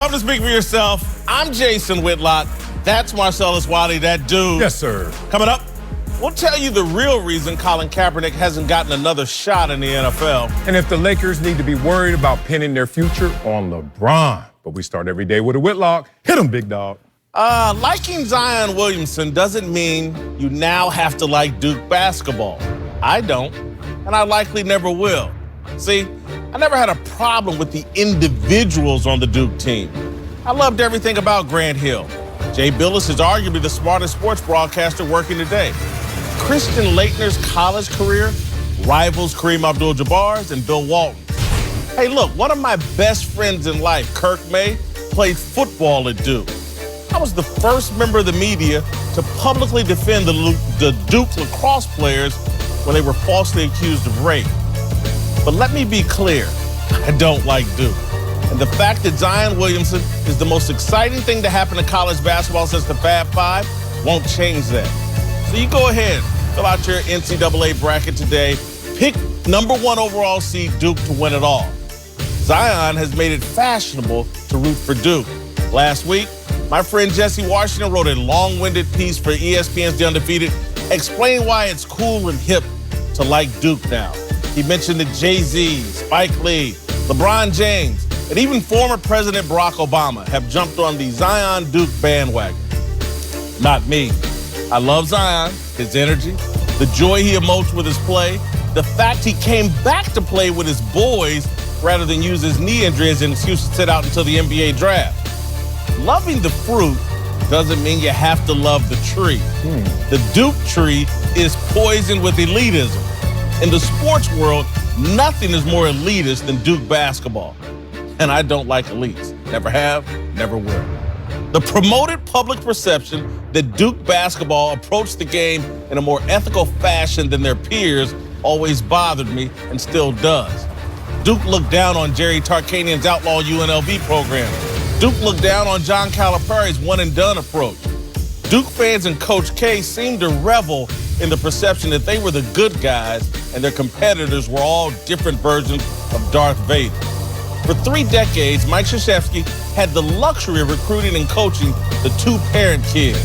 Come to speak for yourself. I'm Jason Whitlock. That's Marcellus Wiley, that dude. Yes, sir. Coming up, we'll tell you the real reason Colin Kaepernick hasn't gotten another shot in the NFL. And if the Lakers need to be worried about pinning their future on LeBron. But we start every day with a Whitlock. Hit him, big dog. Liking Zion Williamson doesn't mean you now have to like Duke basketball. I don't, and I likely never will. See, I never had a problem with the individuals on the Duke team. I loved everything about Grant Hill. Jay Billis is arguably the smartest sports broadcaster working today. Christian Laettner's college career rivals Kareem Abdul-Jabbar's and Bill Walton. Hey, look, one of my best friends in life, Kirk May, played football at Duke. I was the first member of the media to publicly defend the Duke lacrosse players when they were falsely accused of rape. But let me be clear, I don't like Duke. And the fact that Zion Williamson is the most exciting thing to happen in college basketball since the Fab Five won't change that. So you go ahead, fill out your NCAA bracket today. Pick #1 overall seed Duke to win it all. Zion has made it fashionable to root for Duke. Last week, my friend Jesse Washington wrote a long-winded piece for ESPN's The Undefeated explaining why it's cool and hip to like Duke now. He mentioned that Jay-Z, Spike Lee, LeBron James, and even former President Barack Obama have jumped on the Zion Duke bandwagon. Not me. I love Zion, his energy, the joy he emotes with his play, the fact he came back to play with his boys rather than use his knee injury as an excuse to sit out until the NBA draft. Loving the fruit doesn't mean you have to love the tree. The Duke tree is poisoned with elitism. In the sports world, nothing is more elitist than Duke basketball. And I don't like elites. Never have, never will. The promoted public perception that Duke basketball approached the game in a more ethical fashion than their peers always bothered me and still does. Duke looked down on Jerry Tarkanian's outlaw UNLV program. Duke looked down on John Calipari's one-and-done approach. Duke fans and Coach K seemed to revel in the perception that they were the good guys and their competitors were all different versions of Darth Vader. For 3 decades, Mike Krzyzewski had the luxury of recruiting and coaching the 2-parent kids.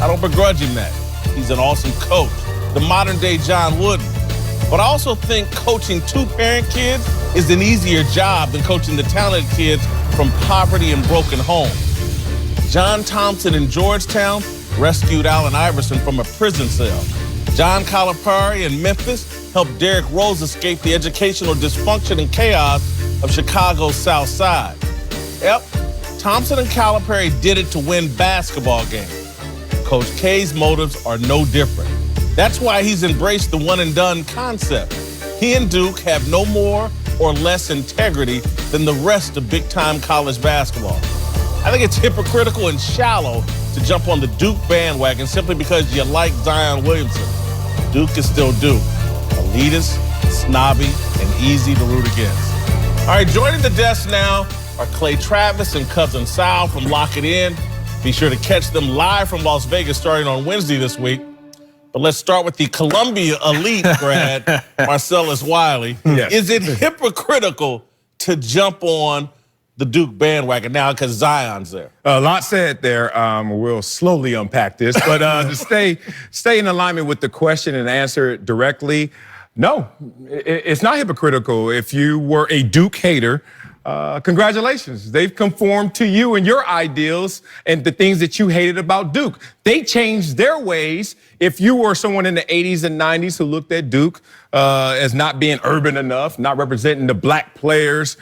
I don't begrudge him that. He's an awesome coach, the modern-day John Wooden. But I also think coaching 2-parent kids is an easier job than coaching the talented kids from poverty and broken homes. John Thompson in Georgetown rescued Allen Iverson from a prison cell. John Calipari in Memphis helped Derrick Rose escape the educational dysfunction and chaos of Chicago's South Side. Yep, Thompson and Calipari did it to win basketball games. Coach K's motives are no different. That's why he's embraced the one-and-done concept. He and Duke have no more or less integrity than the rest of big-time college basketball. I think it's hypocritical and shallow to jump on the Duke bandwagon simply because you like Zion Williamson. Duke is still Duke. Elitist, snobby, and easy to root against. All right, joining the desk now are Clay Travis and Cousin Sal from Lock It In. Be sure to catch them live from Las Vegas starting on Wednesday this week. But let's start with the Columbia elite grad, Marcellus Wiley. Yes. Is it hypocritical to jump on the Duke bandwagon now because Zion's there? A lot said there. We'll slowly unpack this, but to stay in alignment with the question and answer it directly, no, it's not hypocritical. If you were a Duke hater, congratulations. They've conformed to you and your ideals and the things that you hated about Duke. They changed their ways. If you were someone in the 80s and 90s who looked at Duke as not being urban enough, not representing the black players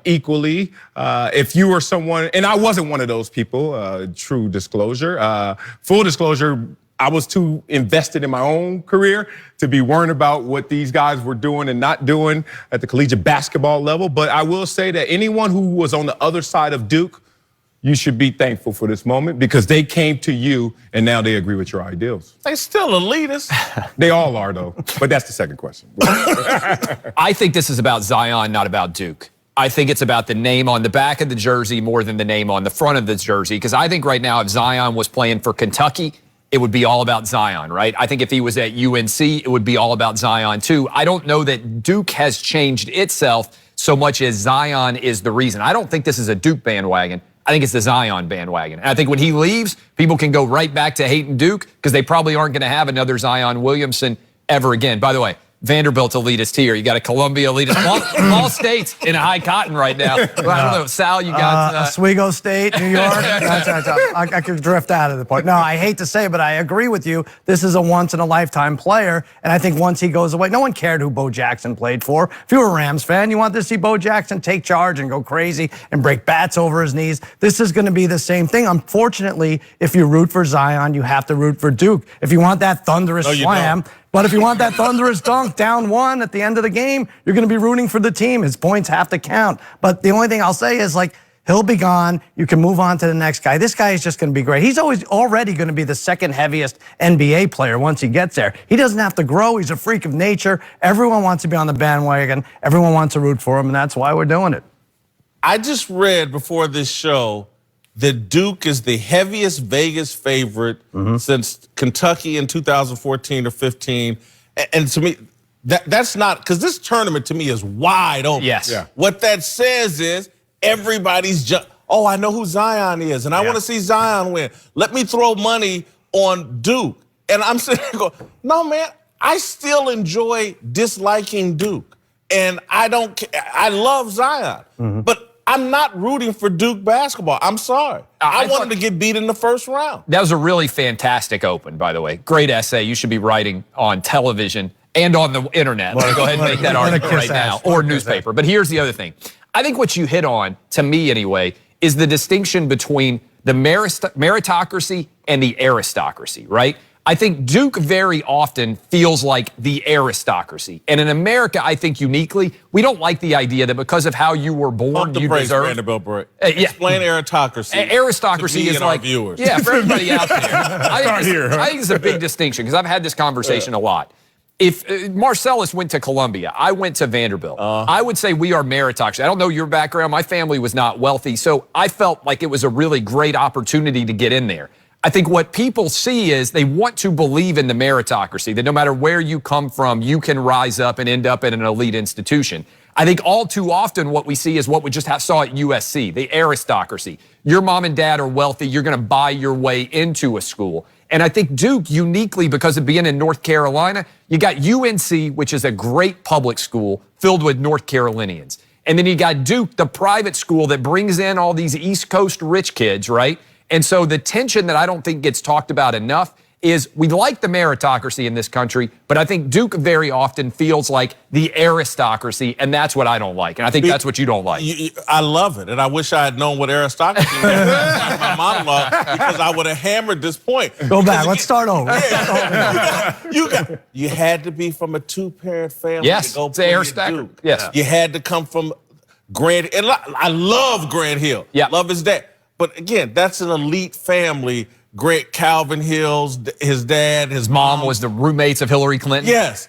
equally, if you were someone, and I wasn't one of those people, true disclosure, full disclosure, I was too invested in my own career to be worrying about what these guys were doing and not doing at the collegiate basketball level. But I will say that anyone who was on the other side of Duke, you should be thankful for this moment because they came to you and now they agree with your ideals. They still elitists. They all are, though. But that's the second question. I think this is about Zion, not about Duke. I think it's about the name on the back of the jersey more than the name on the front of the jersey. Because I think right now if Zion was playing for Kentucky, it would be all about Zion, right? I think if he was at UNC, it would be all about Zion too. I don't know that Duke has changed itself so much as Zion is the reason. I don't think this is a Duke bandwagon. I think it's the Zion bandwagon. And I think when he leaves, people can go right back to hating Duke because they probably aren't going to have another Zion Williamson ever again. By the way, Vanderbilt's elitist here. You got a Columbia elitist. All states in a high cotton right now. I don't know, Sal, you got... Oswego State, New York. I could drift out of the point. No, I hate to say it, but I agree with you. This is a once-in-a-lifetime player, and I think once he goes away, no one cared who Bo Jackson played for. If you were a Rams fan, you want to see Bo Jackson take charge and go crazy and break bats over his knees. This is going to be the same thing. Unfortunately, if you root for Zion, you have to root for Duke. If you want that thunderous slam... But if you want that thunderous dunk down 1 at the end of the game, you're going to be rooting for the team. His points have to count. But the only thing I'll say is, like, he'll be gone. You can move on to the next guy. This guy is just going to be great. He's already going to be the second heaviest NBA player once he gets there. He doesn't have to grow. He's a freak of nature. Everyone wants to be on the bandwagon. Everyone wants to root for him, and that's why we're doing it. I just read before this show that Duke is the heaviest Vegas favorite since Kentucky in 2014 or 15. And to me, that's not, because this tournament to me is wide open. Yes. Yeah. What that says is everybody's just, oh, I know who Zion is, and I want to see Zion win. Let me throw money on Duke. And I'm sitting there going, no, man, I still enjoy disliking Duke. And I love Zion. But I'm not rooting for Duke basketball. I'm sorry. I want him to get beat in the first round. That was a really fantastic open, by the way. Great essay. You should be writing on television and on the internet. Go ahead and make that article right now, or newspaper. But here's the other thing. I think what you hit on, to me anyway, is the distinction between the meritocracy and the aristocracy, right? I think Duke very often feels like the aristocracy. And in America, I think uniquely, we don't like the idea that because of how you were born, you deserve... Vanderbilt break. Explain aristocracy. Aristocracy is like... viewers. Yeah, for everybody out there. I think it's a big distinction because I've had this conversation a lot. If Marcellus went to Columbia, I went to Vanderbilt. I would say we are meritocracy. I don't know your background. My family was not wealthy, so I felt like it was a really great opportunity to get in there. I think what people see is they want to believe in the meritocracy, that no matter where you come from, you can rise up and end up in an elite institution. I think all too often what we see is what we just saw at USC, the aristocracy. Your mom and dad are wealthy, you're going to buy your way into a school. And I think Duke, uniquely because of being in North Carolina, you got UNC, which is a great public school filled with North Carolinians. And then you got Duke, the private school that brings in all these East Coast rich kids, right? And so the tension that I don't think gets talked about enough is we like the meritocracy in this country, but I think Duke very often feels like the aristocracy, and that's what I don't like. And I think that's what you don't like. I love it, and I wish I had known what aristocracy was in my monologue, because I would have hammered this point. Go back. Let's start over. You had to be from a two-parent family to go play at Duke. Yes. You had to come from Grant, and I love Grant Hill. Yeah. Love his dad. But again, that's an elite family. Great Calvin Hills, his dad, his mom was the roommates of Hillary Clinton. Yes,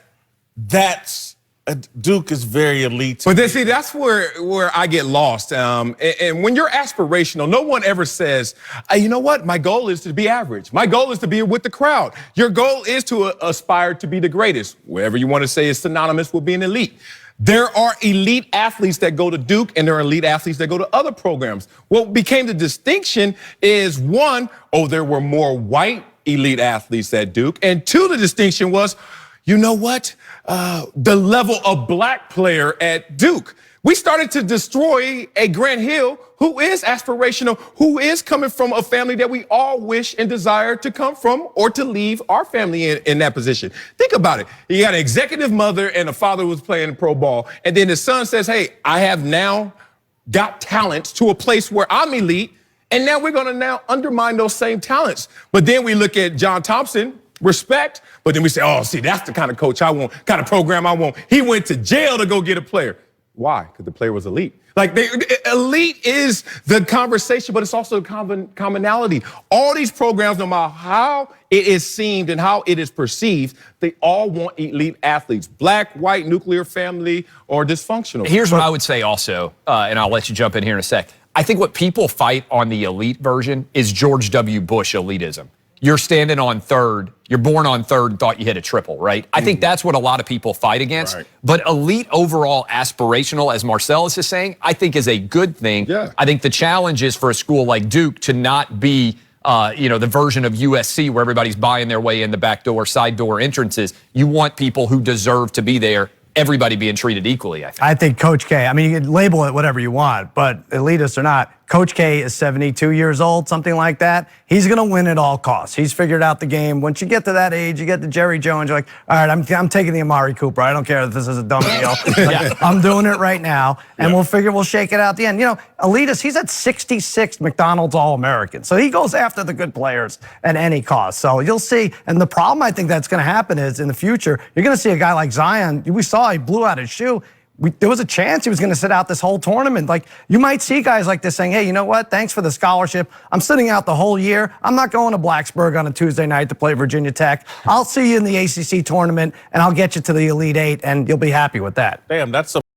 Duke is very elite. But then, see, that's where I get lost. And when you're aspirational, no one ever says, you know what, my goal is to be average. My goal is to be with the crowd. Your goal is to aspire to be the greatest. Whatever you want to say is synonymous with being elite. There are elite athletes that go to Duke, and there are elite athletes that go to other programs. What became the distinction is, one, there were more white elite athletes at Duke, and two, the distinction was, you know what, the level of black player at Duke. We started to destroy a Grant Hill who is aspirational, who is coming from a family that we all wish and desire to come from or to leave our family in that position. Think about it. You got an executive mother and a father who was playing pro ball, and then the son says, hey, I have now got talents to a place where I'm elite, and now we're going to now undermine those same talents. But then we look at John Thompson, respect, but then we say, oh, see, that's the kind of coach I want, kind of program I want. He went to jail to go get a player. Why? Because the player was elite. Like, elite is the conversation, but it's also the commonality. All these programs, no matter how it is seen and how it is perceived, they all want elite athletes, black, white, nuclear family, or dysfunctional. Here's what I would say also, and I'll let you jump in here in a sec. I think what people fight on the elite version is George W. Bush elitism. you're standing on third, you're born on third and thought you hit a triple, right? I think that's what a lot of people fight against. Right. But elite overall aspirational, as Marcellus is saying, I think is a good thing. Yeah. I think the challenge is for a school like Duke to not be the version of USC where everybody's buying their way in the back door, side door entrances. You want people who deserve to be there, everybody being treated equally, I think. I think Coach K, I mean, you can label it whatever you want, but elitist or not, Coach K is 72 years old, something like that. He's going to win at all costs. He's figured out the game. Once you get to that age, you get to Jerry Jones, you're like, all right, I'm taking the Amari Cooper. I don't care if this is a dumb deal. Like, I'm doing it right now, and we'll shake it out at the end. You know, elitist, he's at 66 McDonald's All-American. So he goes after the good players at any cost. So you'll see. And the problem I think that's going to happen is in the future, you're going to see a guy like Zion. We saw he blew out his shoe. There was a chance he was going to sit out this whole tournament. Like, you might see guys like this saying, hey, you know what? Thanks for the scholarship. I'm sitting out the whole year. I'm not going to Blacksburg on a Tuesday night to play Virginia Tech. I'll see you in the ACC tournament, and I'll get you to the Elite Eight, and you'll be happy with that. Damn, that's a